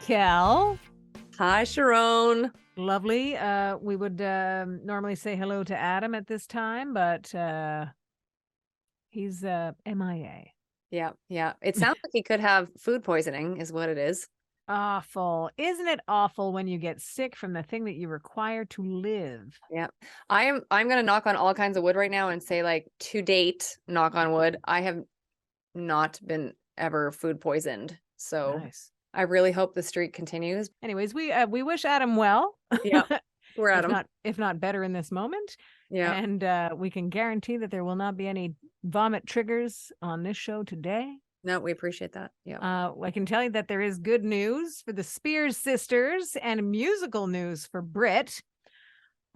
Kel. Hi, Sharon. Lovely. We would normally say hello to Adam at this time, but he's MIA. Yeah. It sounds like he could have food poisoning, is what it is. Awful. Isn't it awful when you get sick from the thing that you require to live? Yeah. I'm gonna knock on all kinds of wood right now and say, like, to date, knock on wood, I have not been ever food poisoned. So Nice. I really hope the streak continues. Anyways, we wish Adam well. Yeah. We're at him. If not better in this moment. Yeah. And we can guarantee that there will not be any vomit triggers on this show today. No, we appreciate that. Yeah. I can tell you that there is good news for the Spears sisters and musical news for Brit.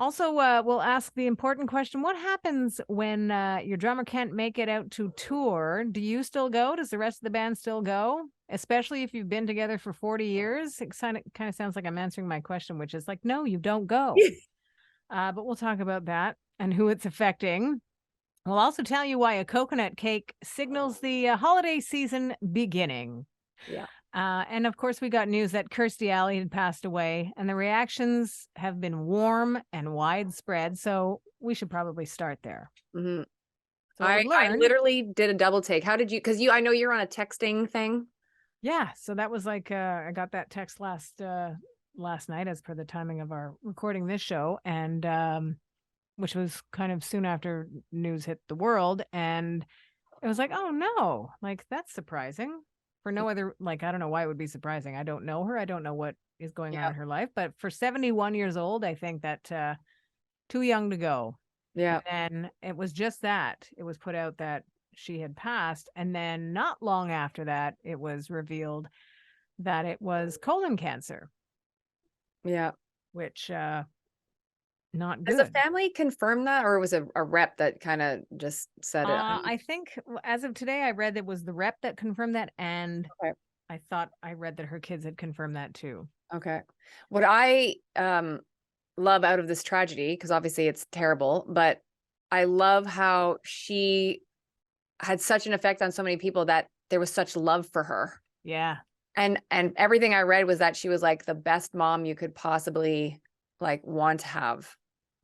Also, we'll ask the important question: what happens when your drummer can't make it out to tour? Do you still go? Does the rest of the band still go? Especially if you've been together for 40 years. It kind of sounds like I'm answering my question, which is like, no, you don't go. But we'll talk about that and who it's affecting. We'll also tell you why a coconut cake signals the holiday season beginning. Yeah. And of course, we got news that Kirstie Alley had passed away, and the reactions have been warm and widespread. So we should probably start there. Mm-hmm. So I literally did a double take. How did you? Because I know you're on a texting thing. Yeah. So that was like I got that text last night, as per the timing of our recording this show, and which was kind of soon after news hit the world, and it was like, oh no, like that's surprising. For no other, like, I don't know why it would be surprising. I don't know her. I don't know what is going on in her life. But for 71 years old, I think that too young to go. Yeah. And it was just that. It was put out that she had passed. And then not long after that, it was revealed that it was colon cancer. Yeah. Which, not good. Does the family confirm that, or was it a rep that kind of just said it? I think as of today, I read it was the rep that confirmed that, and Okay. I thought I read that her kids had confirmed that too. Okay. What I love out of this tragedy, because obviously it's terrible, but I love how she had such an effect on so many people that there was such love for her. Yeah. And everything I read was that she was like the best mom you could possibly like want to have.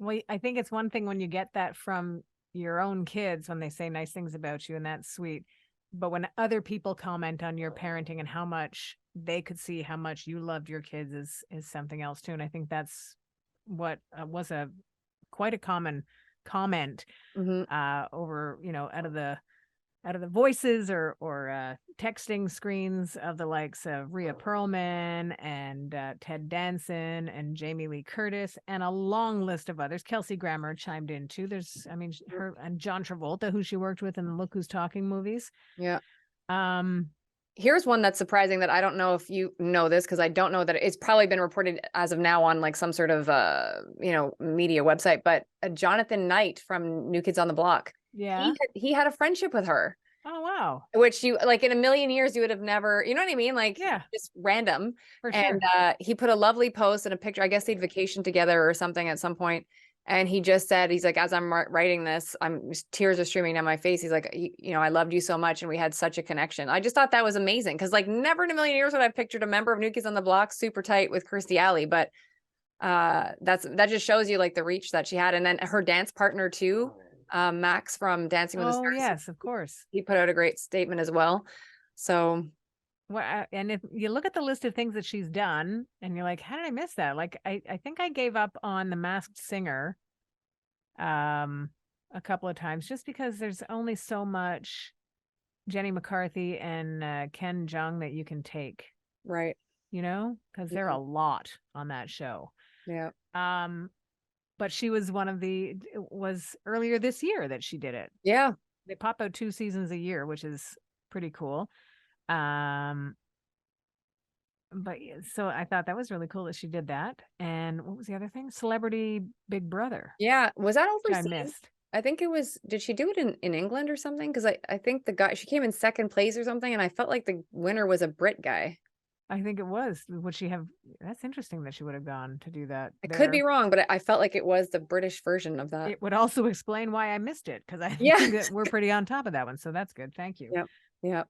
Well, I think it's one thing when you get that from your own kids when they say nice things about you, and that's sweet. But when other people comment on your parenting and how much they could see how much you loved your kids is something else too. And I think that's what was quite a common comment over, out of the voices or texting screens of the likes of Rhea Perlman and Ted Danson and Jamie Lee Curtis and a long list of others. Kelsey Grammer chimed in too. Her and John Travolta, who she worked with in the Look Who's Talking movies. Yeah. Here's one that's surprising that I don't know if you know this, because I don't know that it's probably been reported as of now on like some sort of media website, but Jonathan Knight from New Kids on the Block. Yeah. He had a friendship with her. Oh, wow. Which you, like, in a million years, you would have never, you know what I mean? Like, yeah, just random. For sure. And he put a lovely post and a picture. I guess they'd vacation together or something at some point. And he just said, he's like, as I'm writing this, tears are streaming down my face. He's like, I loved you so much. And we had such a connection. I just thought that was amazing. Cause like never in a million years would I have pictured a member of New Kids on the Block super tight with Kirstie Alley. But that just shows you like the reach that she had. And then her dance partner too, Max from Dancing with the Stars. Oh, yes, of course. He put out a great statement as well. So, well, and if you look at the list of things that she's done and you're like, how did I miss that? Like, I think I gave up on The Masked Singer a couple of times just because there's only so much Jenny McCarthy and Ken Jeong that you can take. Right. Because they're a lot on that show. Yeah. But she was it was earlier this year that she did it. Yeah. They pop out 2 seasons a year, which is pretty cool. But so I thought that was really cool that she did that. And what was the other thing? Celebrity Big Brother. Yeah. Was that overseas? I missed. I think it was, did she do it in England or something? Because I think the guy, she came in second place or something. And I felt like the winner was a Brit guy. I think it was. Would she have? That's interesting that she would have gone to do that. I could be wrong, but I felt like it was the British version of that. It would also explain why I missed it, because I think that we're pretty on top of that one. So that's good. Thank you. Yep.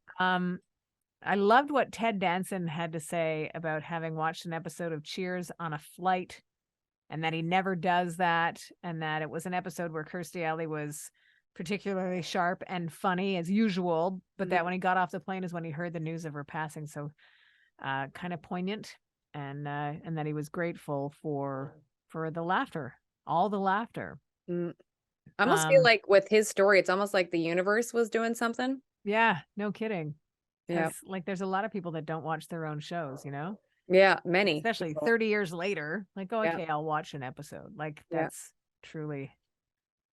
I loved what Ted Danson had to say about having watched an episode of Cheers on a flight, and that he never does that, and that it was an episode where Kirstie Alley was particularly sharp and funny as usual, but that when he got off the plane is when he heard the news of her passing. So kind of poignant, and that he was grateful for the laughter, all the laughter. I almost feel like with his story, it's almost like the universe was doing something. Yeah, no kidding. Yeah. Like there's a lot of people that don't watch their own shows, you know? Yeah, many. Especially people. 30 years later. Like, oh, Yeah. okay, I'll watch an episode. Like that's truly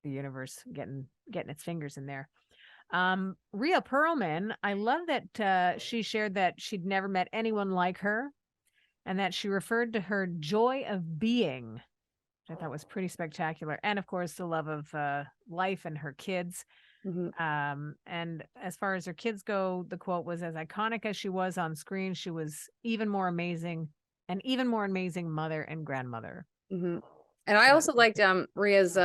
the universe getting its fingers in there. Rhea Perlman, I love that she shared that she'd never met anyone like her, and that she referred to her joy of being, which I thought was pretty spectacular. And of course, the love of life and her kids. And as far as her kids go, the quote was, as iconic as she was on screen, she was even more amazing, an even more amazing mother and grandmother. And I also liked Rhea's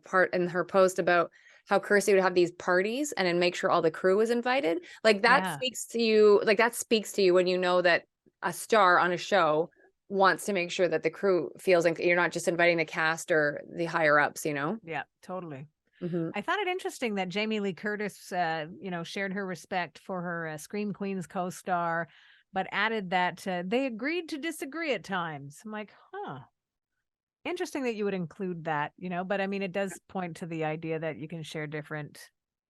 part in her post about how Kirstie would have these parties and then make sure all the crew was invited. Like that speaks to you. Like that speaks to you when you know that a star on a show wants to make sure that the crew feels like you're not just inviting the cast or the higher ups, you know? Yeah, totally. I found it interesting that Jamie Lee Curtis, shared her respect for her Scream Queens co-star, but added that they agreed to disagree at times. I'm like, huh. Interesting that you would include that, you know, but I mean, it does point to the idea that you can share different.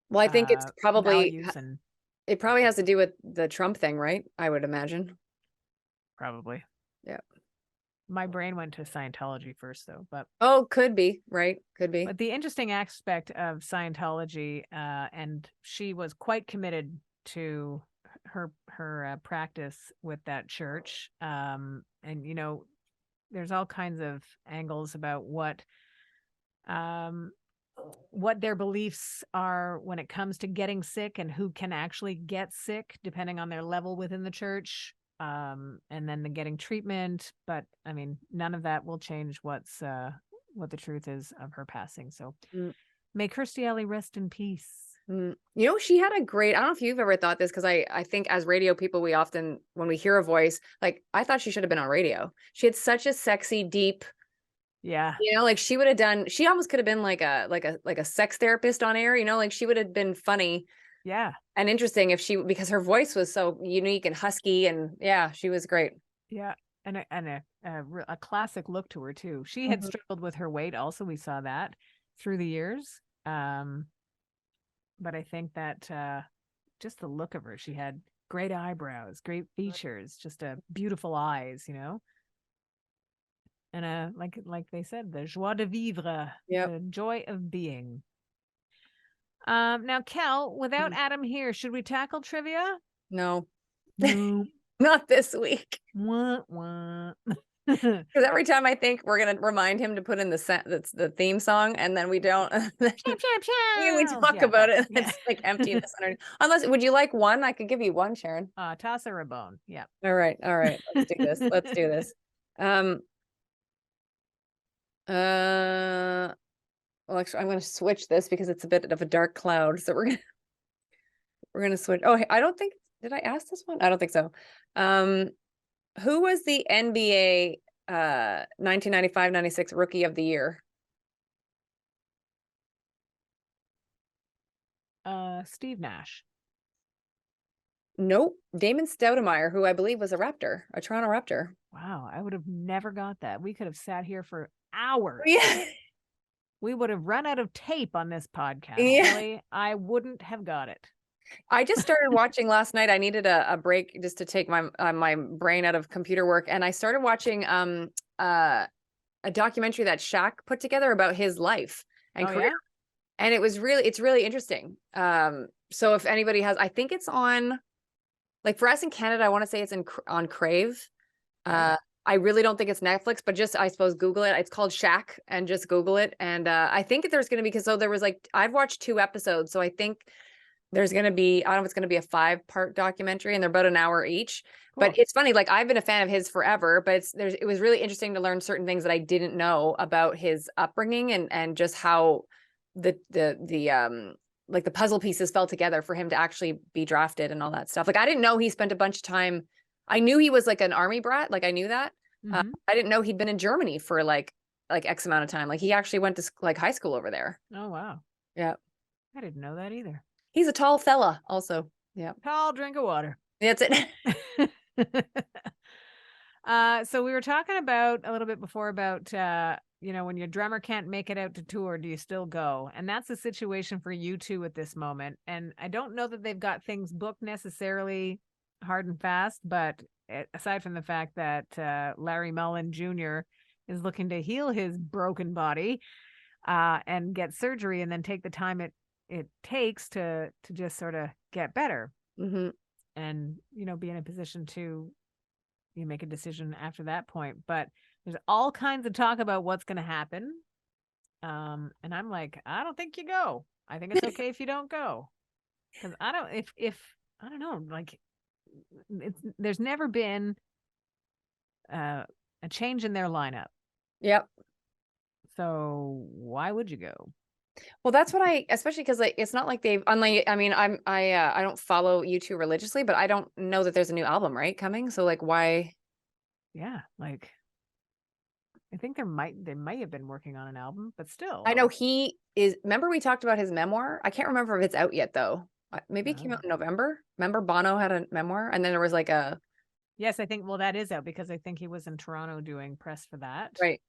Well, I think it's probably, and it probably has to do with the Trump thing, right? I would imagine. Probably. Yeah. My brain went to Scientology first, though, but could be, right? Could be. But the interesting aspect of Scientology, and she was quite committed to her practice with that church, and you know, there's all kinds of angles about what their beliefs are when it comes to getting sick and who can actually get sick, depending on their level within the church. And then the getting treatment, but I mean, none of that will change what the truth is of her passing. So may Kirstie Alley rest in peace. You know, she had a great, I don't know if you've ever thought this, because I think as radio people, we often, when we hear a voice, like I thought she should have been on radio. She had such a sexy, deep, you know, like she almost could have been like a sex therapist on air, you know, like she would have been funny. Yeah. And interesting because her voice was so unique and husky, and she was great. Yeah. And a classic look to her too. She had struggled with her weight. Also, we saw that through the years. But I think that just the look of her, she had great eyebrows, great features, just a beautiful eyes, you know. And like they said, the joie de vivre, the joy of being. Now, Kel, without Adam here, should we tackle trivia? No. No. Not this week. Wah, wah. Because every time I think we're gonna remind him to put in the theme song, and then we don't. We talk about it. It's like emptiness underneath. Unless, would you like one? I could give you one, Sharon. Toss her a bone. Yeah. All right. Let's do this. Let's do this. Well, actually, I'm going to switch this because it's a bit of a dark cloud. So we're gonna switch. Oh, I don't think, did I ask this one? I don't think so. Who was the NBA 1995-96 Rookie of the Year? Steve Nash. Nope. Damon Stoudemire, who I believe was a Raptor, a Toronto Raptor. Wow, I would have never got that. We could have sat here for hours. Yeah. We would have run out of tape on this podcast. Yeah. Really, I wouldn't have got it. I just started watching last night. I needed a break just to take my my brain out of computer work, and I started watching a documentary that Shaq put together about his life and career. Yeah? And it's really interesting. So if anybody has, I think it's on, like for us in Canada, I want to say it's on Crave. I really don't think it's Netflix, but just, I suppose, Google it. It's called Shaq, and just Google it. And I think there's going to be, because so there was like, I've watched 2 episodes. So I think there's going to be, I don't know if it's going to be a 5-part documentary, and they're about an hour each. Cool. But it's funny, like I've been a fan of his forever, but it was really interesting to learn certain things that I didn't know about his upbringing, and just how the like the puzzle pieces fell together for him to actually be drafted and all that stuff. Like, I didn't know he spent a bunch of time. I knew he was like an army brat. Like, I knew that. Mhm. I didn't know he'd been in Germany for like X amount of time. Like, he actually went to like high school over there. Oh, wow. Yeah. I didn't know that either. He's a tall fella also. Yeah. Tall drink of water. That's it. So we were talking about a little bit before about, when your drummer can't make it out to tour, do you still go? And that's the situation for U2 at this moment. And I don't know that they've got things booked necessarily hard and fast, but aside from the fact that Larry Mullen Jr. is looking to heal his broken body and get surgery and then take the time it takes to just sort of get better and, be in a position to you make a decision after that point. But there's all kinds of talk about what's going to happen. And I'm like, I don't think you go. I think it's okay if you don't go. Because I don't, if I don't know, like there's never been a change in their lineup. Yep. So why would you go? Well, that's what especially because like it's not like they've unlike I mean I don't follow U2 religiously, but I don't know that there's a new album coming. So like why? Yeah, like I think they might have been working on an album, but still. I know he is. Remember we talked about his memoir? I can't remember if it's out yet though. Maybe it came out in November. Remember Bono had a memoir, and then there was like a. Yes, I think. Well, that is out because I think he was in Toronto doing press for that. Right.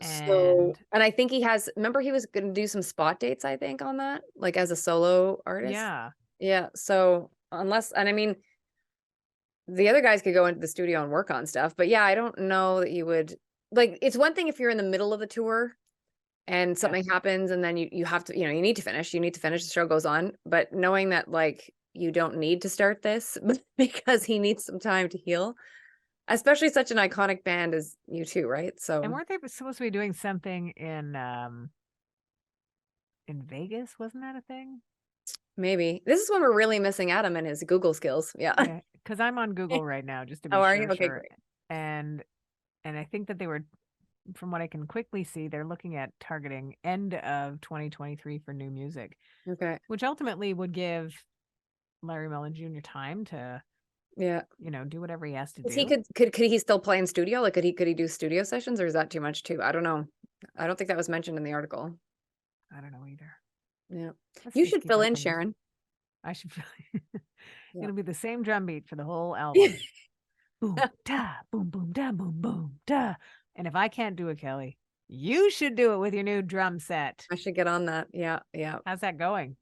And I think he has. Remember, he was going to do some spot dates. I think on that, like as a solo artist. Yeah. Yeah. So and I mean, the other guys could go into the studio and work on stuff, but yeah, I don't know that you would like. It's one thing if you're in the middle of the tour and something happens, and then you have to, you need to finish. You need to finish. The show goes on, but knowing that like you don't need to start this because he needs some time to heal. Especially such an iconic band as U2, right? So and weren't they supposed to be doing something in Vegas? Wasn't that a thing? Maybe this is when we're really missing Adam and his Google skills. Yeah, because I'm on Google right now just to be How are sure. you? Okay, great. And I think that they were, from what I can quickly see, they're looking at targeting end of 2023 for new music. Okay, which ultimately would give Larry Mullen Jr. time to. Yeah. Do whatever he has to do. He could he still play in studio? Like, could he do studio sessions, or is that too much too? I don't know. I don't think that was mentioned in the article. I don't know either. Yeah. You should fill in, Sharon. I should fill in. It'll be the same drum beat for the whole album. Boom, da, boom, boom, da, boom, boom, da. And if I can't do it, Kelly, you should do it with your new drum set. I should get on that. Yeah. Yeah. How's that going?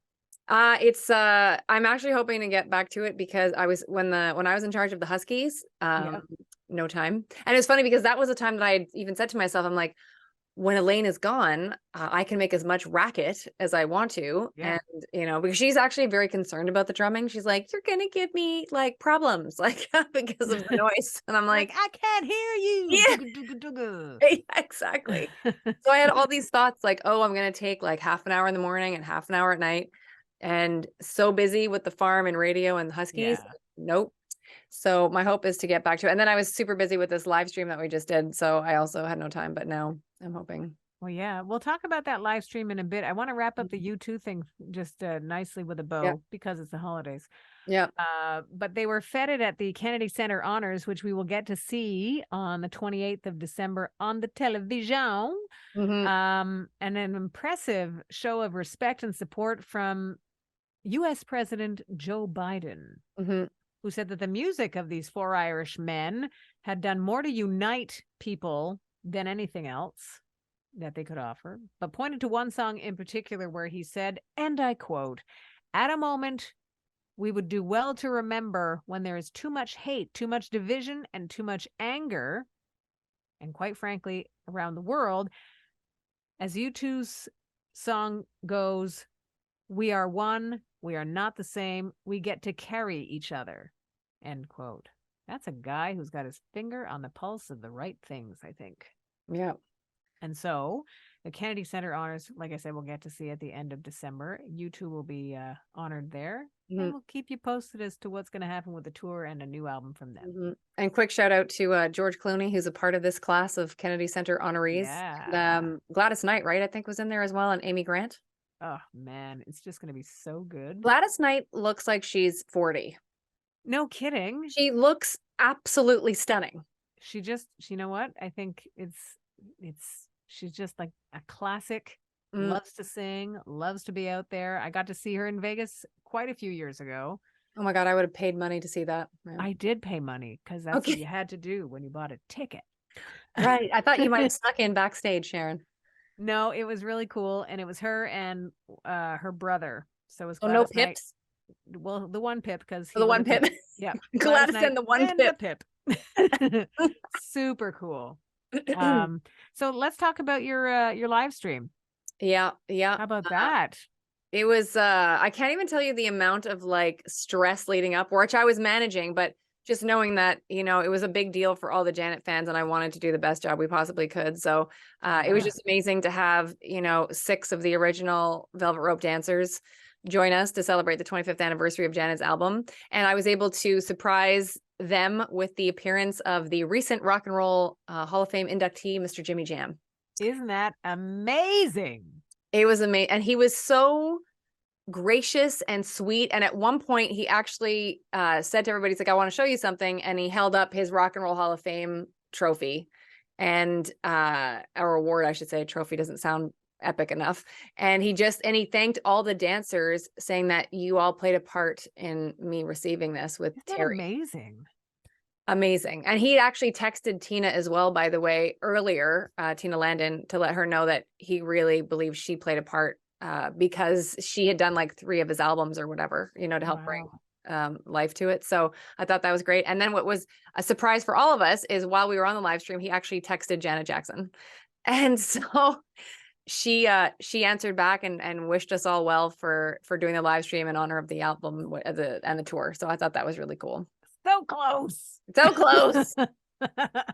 It's I'm actually hoping to get back to it because I was when I was in charge of the Huskies, no time. And it was funny because that was a time that I had even said to myself, I'm like, when Elaine is gone, I can make as much racket as I want to. And, because she's actually very concerned about the drumming. She's like, you're going to give me like problems, like because of the noise. And I'm like, I can't hear you. Yeah, exactly. So I had all these thoughts like, oh, I'm going to take like half an hour in the morning and half an hour at night. And so busy with the farm and radio and the Huskies. Nope. So my hope is to get back to it. And then I was super busy with this live stream that we just did. So I also had no time, but now I'm hoping. Well, yeah, we'll talk about that live stream in a bit. I want to wrap up the U2 thing just nicely with a bow because it's the holidays. Yeah. But they were feted at the Kennedy Center Honors, which we will get to see on the 28th of December on the television. And an impressive show of respect and support from U.S. President Joe Biden, who said that the music of these four Irish men had done more to unite people than anything else that they could offer, but pointed to one song in particular where he said, and I quote, "At a moment, we would do well to remember when there is too much hate, too much division, and too much anger, and quite frankly, around the world, as U2's song goes, we are one, we are not the same, we get to carry each other," end quote. That's a guy who's got his finger on the pulse of the right things, I think. Yeah. And so the Kennedy Center Honors, like I said, we'll get to see at the end of December. U2 will be honored there. And we'll keep you posted as to what's going to happen with the tour and a new album from them. And quick shout out to George Clooney, who's a part of this class of Kennedy Center honorees. Yeah. And, Gladys Knight, right? I think was in there as well. And Amy Grant. Oh man, it's just going to be so good. Gladys Knight looks like she's 40. No kidding. She looks absolutely stunning. You know what? I think she's just like a classic, Mm. loves to sing, loves to be out there. I got to see her in Vegas quite a few years ago. Oh my God, I would have paid money to see that. Yeah. I did pay money because that's what Okay. you had to do when you bought a ticket. Right. I thought you might have snuck in backstage, Sharon. No, it was really cool. And it was her and her brother. So it was Oh, no Gladys Knight. pips? Well, the one pip because Oh, the one pip? Yeah. Gladys and the one and pip. the pip. Super cool. So let's talk about your live stream. Yeah. Yeah. How about that? It was, I can't even tell you the amount of like stress leading up, which I was managing, but just knowing that, you know, it was a big deal for all the Janet fans and I wanted to do the best job we possibly could. So it was just amazing to have, you know, 6 of the original Velvet Rope dancers join us to celebrate the 25th anniversary of Janet's album. And I was able to surprise them with the appearance of the recent Rock and Roll Hall of Fame inductee, Mr. Jimmy Jam. Isn't that amazing? It was amazing. And he was so gracious and sweet. And at one point he actually said to everybody, he's like, I want to show you something. And he held up his Rock and Roll Hall of Fame trophy and our award, I should say. Trophy doesn't sound epic enough. And he thanked all the dancers, saying that you all played a part in me receiving this with Terry. Amazing. Amazing. And he actually texted Tina as well, by the way, earlier, Tina Landon, to let her know that he really believes she played a part because she had done like 3 of his albums or whatever, you know, to help bring life to it. So I thought that was great. And then what was a surprise for all of us is while we were on the live stream, he actually texted Janet Jackson. And so she answered back and wished us all well for doing the live stream in honor of the album and the tour. So I thought that was really cool. So close. So close.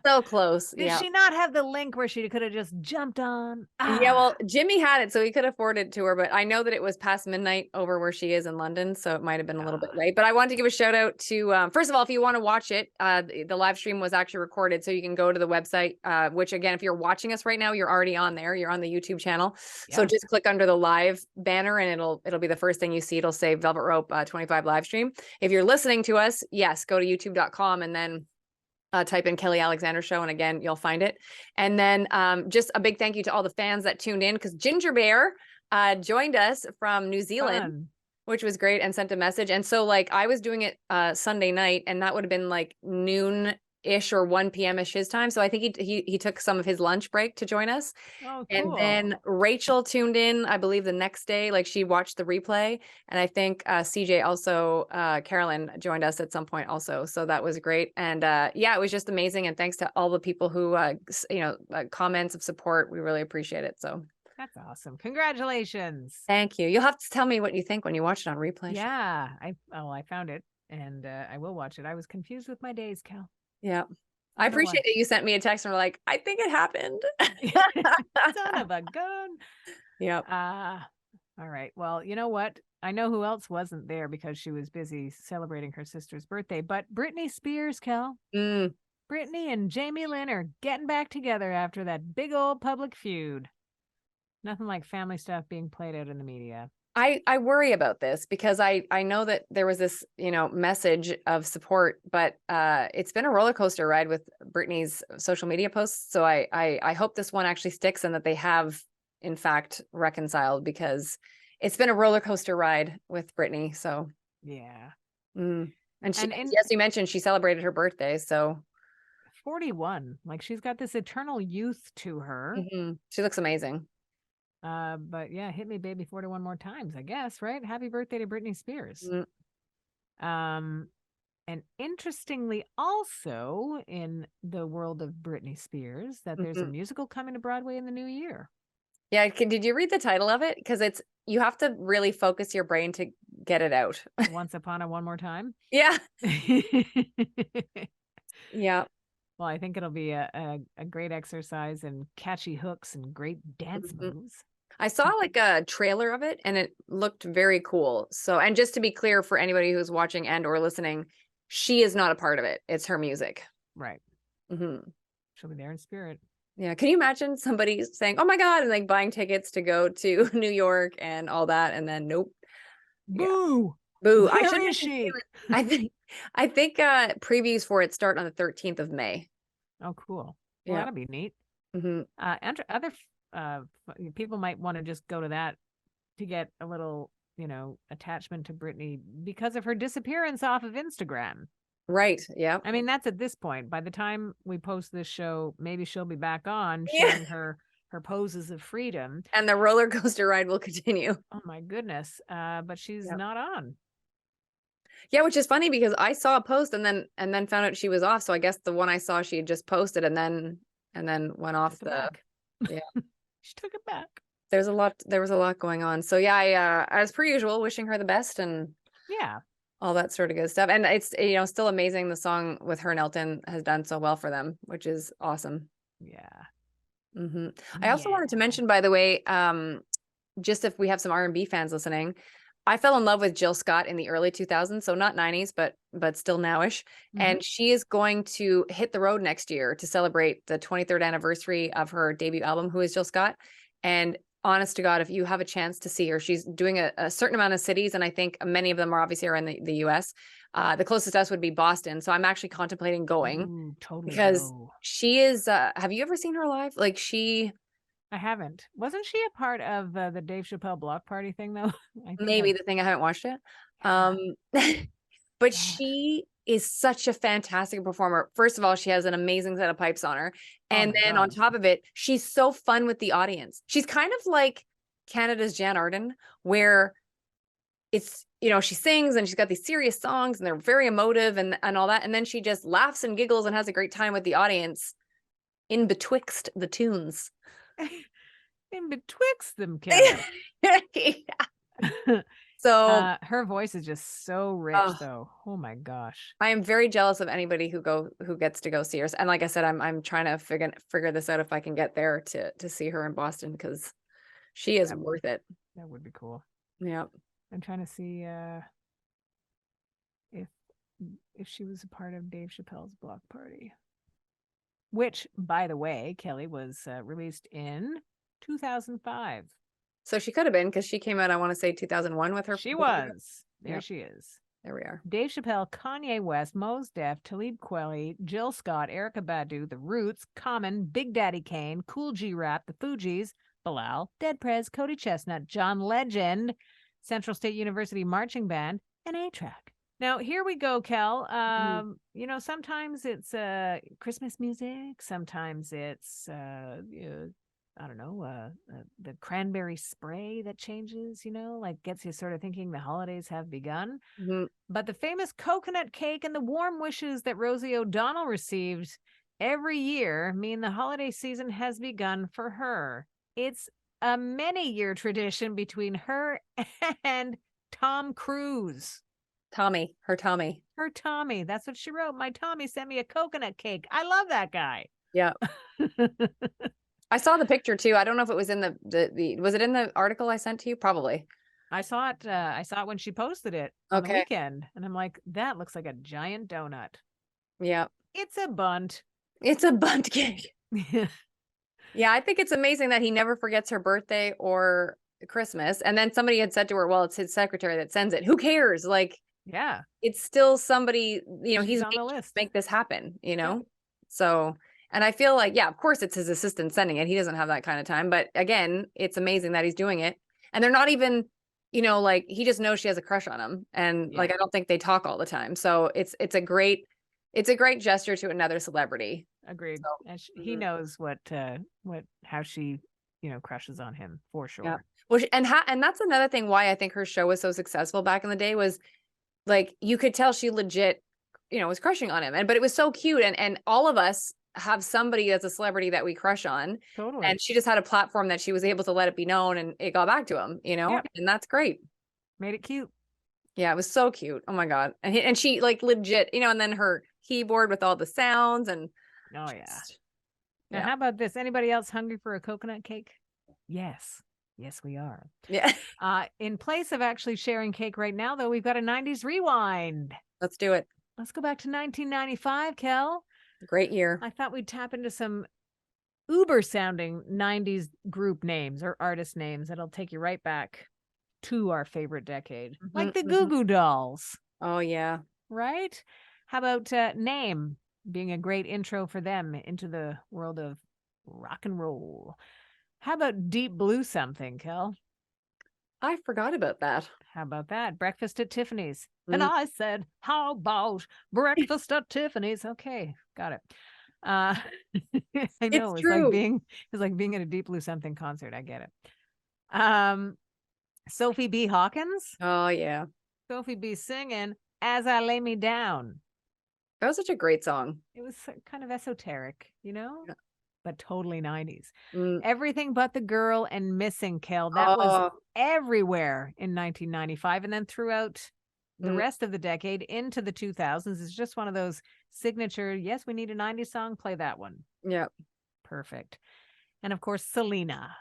So close. Did yeah. she not have the link where she could have just jumped on? Yeah, well, Jimmy had it, so he could afford it to her, but I know that it was past midnight over where she is in London, so it might have been a little bit late. But I wanted to give a shout out to, first of all, if you want to watch it, the live stream was actually recorded, so you can go to the website, which again, if you're watching us right now, you're already on there. You're on the YouTube channel. Yeah. So just click under the live banner and it'll be the first thing you see. It'll say Velvet Rope 25 live stream. If you're listening to us, yes, go to youtube.com and then type in Kelly Alexander Show, and again, you'll find it. And then just a big thank you to all the fans that tuned in, because Ginger Bear joined us from New Zealand, which was great, and sent a message. And so like I was doing it Sunday night, and that would have been like noon-ish or 1 p.m.-ish his time. So I think he took some of his lunch break to join us. Oh, cool. And then Rachel tuned in, I believe the next day, like she watched the replay. And I think CJ also, Carolyn joined us at some point also. So that was great. And yeah, it was just amazing. And thanks to all the people who, comments of support. We really appreciate it. So that's awesome. Congratulations. Thank you. You'll have to tell me what you think when you watch it on replay. Yeah, I found it and I will watch it. I was confused with my days, Cal. Yeah. I appreciate that you sent me a text and were like, I think it happened. Son of a gun. Yep. All right. Well, you know what? I know who else wasn't there because she was busy celebrating her sister's birthday, but Britney Spears, Cal. Britney and Jamie Lynn are getting back together after that big old public feud. Nothing like family stuff being played out in the media. I worry about this because I know that there was this, message of support, but it's been a roller coaster ride with Britney's social media posts. So I hope this one actually sticks and that they have, in fact, reconciled, because it's been a roller coaster ride with Britney. So yeah. And yes, you mentioned she celebrated her birthday. So 41, like she's got this eternal youth to her. She looks amazing. But yeah, hit me baby 41 more times, I guess, right? Happy birthday to Britney Spears. And interestingly, also in the world of Britney Spears, that there's a musical coming to Broadway in the new year. Yeah, did you read the title of it? Because you have to really focus your brain to get it out. Once Upon a One More Time. Yeah. Yeah. Well, I think it'll be a great exercise in catchy hooks and great dance moves. I saw like a trailer of it and it looked very cool. So, and just to be clear for anybody who's watching and or listening, she is not a part of it. It's her music. Right. She'll be there in spirit. Yeah. Can you imagine somebody saying, "Oh my God," and like buying tickets to go to New York and all that, and then nope. Yeah. Boo! Boo. I Where shouldn't is even say she? it. I think previews for it start on the 13th of May. Oh, cool. Well, Yeah. that'll be neat. Hmm. And other people might want to just go to that to get a little, attachment to Britney because of her disappearance off of Instagram. Right. Yeah. I mean, that's at this point. By the time we post this show, maybe she'll be back on Yeah. sharing her poses of freedom. And the roller coaster ride will continue. Oh my goodness. But she's Yeah. not on. Yeah, which is funny because I saw a post and then found out she was off. So I guess the one I saw she had just posted and then went off Took it the back. yeah. She took it back. There was a lot going on. So yeah, I as per usual, wishing her the best and Yeah. all that sort of good stuff. And it's still amazing the song with her and Elton has done so well for them, which is awesome. Yeah. Hmm. I also wanted to mention, by the way, just if we have some R&B fans listening, I fell in love with Jill Scott in the early 2000s, so not 90s, but still nowish. And she is going to hit the road next year to celebrate the 23rd anniversary of her debut album, Who is Jill Scott? And honest to God, if you have a chance to see her, she's doing a certain amount of cities, and I think many of them are obviously in the US. The closest to us would be Boston, so I'm actually contemplating going. Ooh, totally Because go. she is have you ever seen her live? Like I haven't. Wasn't she a part of the Dave Chappelle block party thing though? I think maybe the thing I haven't watched it. Yeah. But God. she is such a fantastic performer. First of all, she has an amazing set of pipes on her. Oh And my then on God. top of it, she's so fun with the audience. She's kind of like Canada's Jan Arden, where it's, she sings and she's got these serious songs and they're very emotive and all that. And then she just laughs and giggles and has a great time with the audience in betwixt the tunes. In betwixt them, Kelly. Yeah. So Her voice is just so rich though. Oh my gosh. I am very jealous of anybody who gets to go see her. And like I said, I'm trying to figure this out if I can get there to see her in Boston because she is worth it. That would be cool. Yeah. I'm trying to see if she was a part of Dave Chappelle's block party. Which, by the way, Kelly was released in 2005. So she could have been because she came out, I want to say 2001 with her. She was. There Yep. she is. There we are. Dave Chappelle, Kanye West, Mos Def, Talib Kweli, Jill Scott, Erykah Badu, The Roots, Common, Big Daddy Kane, Cool G Rap, The Fugees, Bilal, Dead Prez, Cody Chestnut, John Legend, Central State University Marching Band, and A-Track. Now, here we go, Kel. Sometimes it's Christmas music. Sometimes it's, I don't know, the cranberry spray that changes, like gets you sort of thinking the holidays have begun. Mm-hmm. But the famous coconut cake and the warm wishes that Rosie O'Donnell received every year mean the holiday season has begun for her. It's a many-year tradition between her and Tom Cruise. Her Tommy. Her Tommy. That's what she wrote. My Tommy sent me a coconut cake. I love that guy. Yeah. I saw the picture too. I don't know if it was in the was it in the article I sent to you? Probably. I saw it. I saw it when she posted it on the weekend, and I'm like, that looks like a giant donut. Yeah. It's a bunt. It's a bunt cake. Yeah, I think it's amazing that he never forgets her birthday or Christmas. And then somebody had said to her, well, it's his secretary that sends it. Who cares? Like, yeah, it's still somebody, he's on the list. Make this happen, So, and I feel like, yeah, of course it's his assistant sending it. He doesn't have that kind of time. But again, it's amazing that he's doing it. And they're not even, like he just knows she has a crush on him. And like, I don't think they talk all the time. So it's a great gesture to another celebrity. Agreed. So, and he knows how she, crushes on him for sure. Yeah. Well, and that's another thing why I think her show was so successful back in the day was like, you could tell she legit, was crushing on him. But it was so cute. And all of us have somebody that's a celebrity that we crush on. Totally. And she just had a platform that she was able to let it be known and it got back to him, Yep. And that's great. Made it cute. Yeah, it was so cute. Oh my God. And she like legit, and then her keyboard with all the sounds and oh yeah. Now, how about this? Anybody else hungry for a coconut cake? Yes. Yes, we are. Yeah. In place of actually sharing cake right now, though, we've got a 90s rewind. Let's do it. Let's go back to 1995, Kel. Great year. I thought we'd tap into some uber sounding 90s group names or artist names that'll take you right back to our favorite decade, like the Goo Goo Dolls. Oh, yeah. Right? How about Name being a great intro for them into the world of rock and roll? How about Deep Blue Something, Kel? I forgot about that. How about that? Breakfast at Tiffany's. And I said, how about breakfast at Tiffany's? Okay, got it. I know It's true. It's like being at a Deep Blue Something concert. I get it. Sophie B. Hawkins. Oh, yeah. Sophie B. singing As I Lay Me Down. That was such a great song. It was kind of esoteric, Yeah. but totally 90s. Mm. Everything But the Girl and Missing, Kel. That was everywhere in 1995. And then throughout the rest of the decade into the 2000s, it's just one of those signature, yes, we need a 90s song, play that one. Yeah. Perfect. And of course, Selena.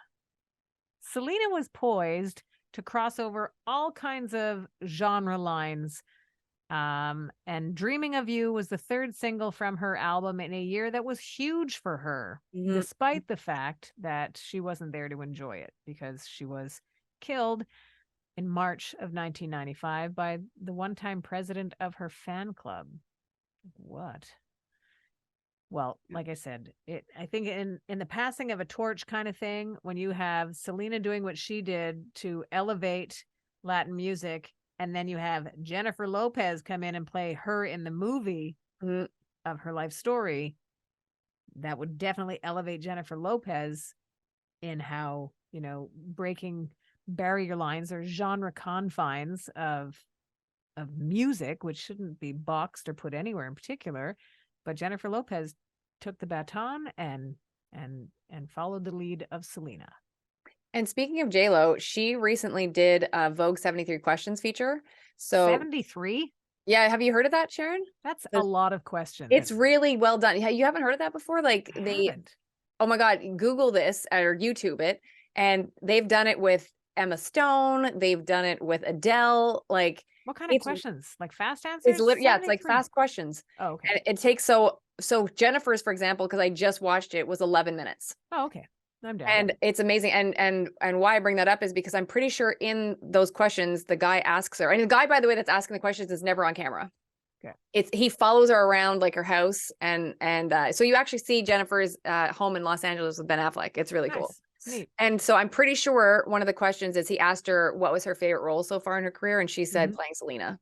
Selena was poised to cross over all kinds of genre lines. And Dreaming of You was the third single from her album in a year that was huge for her, despite the fact that she wasn't there to enjoy it because she was killed in March of 1995 by the one-time president of her fan club. What? Well, like I said, I think in the passing of a torch kind of thing, when you have Selena doing what she did to elevate Latin music, and then you have Jennifer Lopez come in and play her in the movie of her life story, that would definitely elevate Jennifer Lopez in how, breaking barrier lines or genre confines of music, which shouldn't be boxed or put anywhere in particular. But Jennifer Lopez took the baton and followed the lead of Selena. And speaking of J-Lo, she recently did a Vogue 73 Questions feature. So 73? Yeah, have you heard of that, Sharon? That's a lot of questions. It's really well done. You haven't heard of that before? Like oh my God, Google this or YouTube it. And they've done it with Emma Stone. They've done it with Adele. Like, what kind of questions? Like fast answers? It's like fast questions. Oh, okay. And it takes so Jennifer's, for example, because I just watched it, was 11 minutes. Oh, okay. I'm down. And it's amazing. And why I bring that up is because I'm pretty sure in those questions, the guy asks her, and the guy, by the way, that's asking the questions is never on camera. Okay. He follows her around like her house. And so you actually see Jennifer's home in Los Angeles with Ben Affleck. It's really cool. Neat. And so I'm pretty sure one of the questions is he asked her what was her favorite role so far in her career. And she said playing Selena.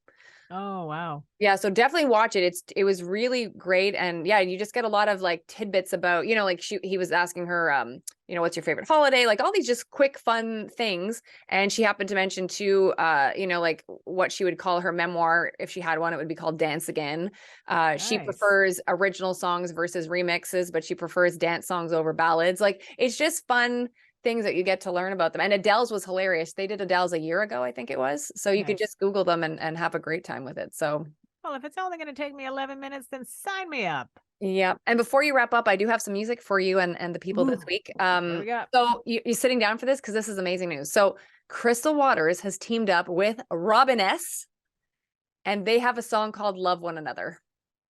Oh, wow. Yeah. So definitely watch it. It was really great. And yeah, you just get a lot of like tidbits about, like he was asking her, what's your favorite holiday? Like all these just quick, fun things. And she happened to mention too, like what she would call her memoir. If she had one, it would be called Dance Again. Nice. She prefers original songs versus remixes, but she prefers dance songs over ballads. Like it's just fun things that you get to learn about them. And Adele's was hilarious. They did Adele's a year ago, I think it was. So you could just Google them and have a great time with it. So, well, if it's only going to take me 11 minutes, then sign me up. Yeah. And before you wrap up, I do have some music for you and the people this week. So you're sitting down for this because this is amazing news. So Crystal Waters has teamed up with Robin S. and they have a song called Love One Another.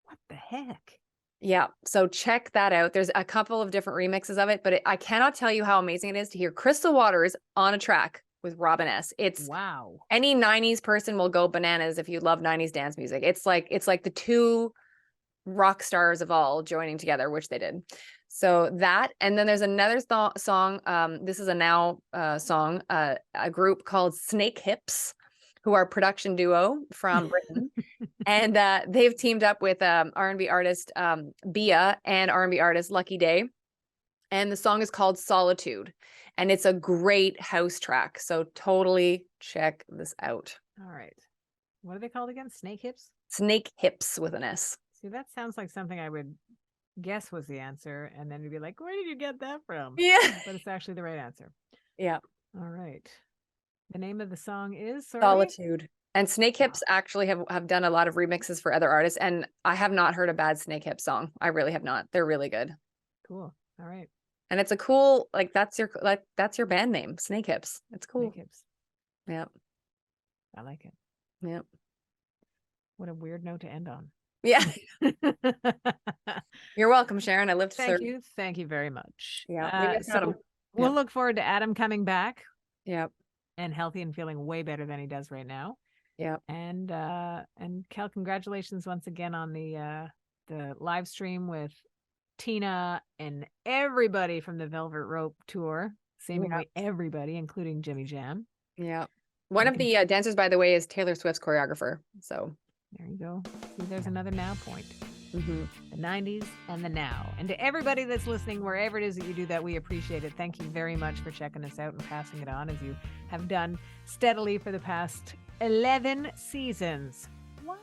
What the heck? Yeah. So check that out. There's a couple of different remixes of it, but I cannot tell you how amazing it is to hear Crystal Waters on a track with Robin S. It's wow. Any 90s person will go bananas if you love 90s dance music. It's like the two rock stars of all joining together, which they did. So that, and then there's another song. This is a now song, a group called Snake Hips, who are a production duo from Britain. And they've teamed up with R&B artist Bia and R&B artist Lucky Day. And the song is called Solitude. And it's a great house track. So totally check this out. All right. What are they called again? Snake Hips? Snake Hips with an S. See, that sounds like something I would guess was the answer. And then you'd be like, where did you get that from? Yeah. But it's actually the right answer. Yeah. All right. The name of the song is Solitude. And Snake Hips actually have done a lot of remixes for other artists. And I have not heard a bad Snake Hips song. I really have not. They're really good. Cool. All right. And it's a cool, that's your band name, Snake Hips. It's cool. Snake Hips. Yep. I like it. Yep. What a weird note to end on. Yeah. You're welcome, Sharon. I live to Thank serve. you. Thank you very much. Yeah, we miss Adam. We'll Yep. look forward to Adam coming back Yep. and healthy and feeling way better than he does right now. Yep. And Kel, congratulations once again on the live stream with Tina and everybody from the Velvet Rope tour. Seemingly everybody, including Jimmy Jam. Yeah. One of the dancers, by the way, is Taylor Swift's choreographer. So there you go. See, there's another now point. Mm-hmm. The 90s and the now. And to everybody that's listening, wherever it is that you do that, we appreciate it. Thank you very much for checking us out and passing it on as you have done steadily for the past 11 seasons. What?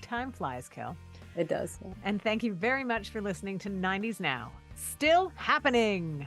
Time flies, Kel. It does. And thank you very much for listening to 90s Now. Still happening.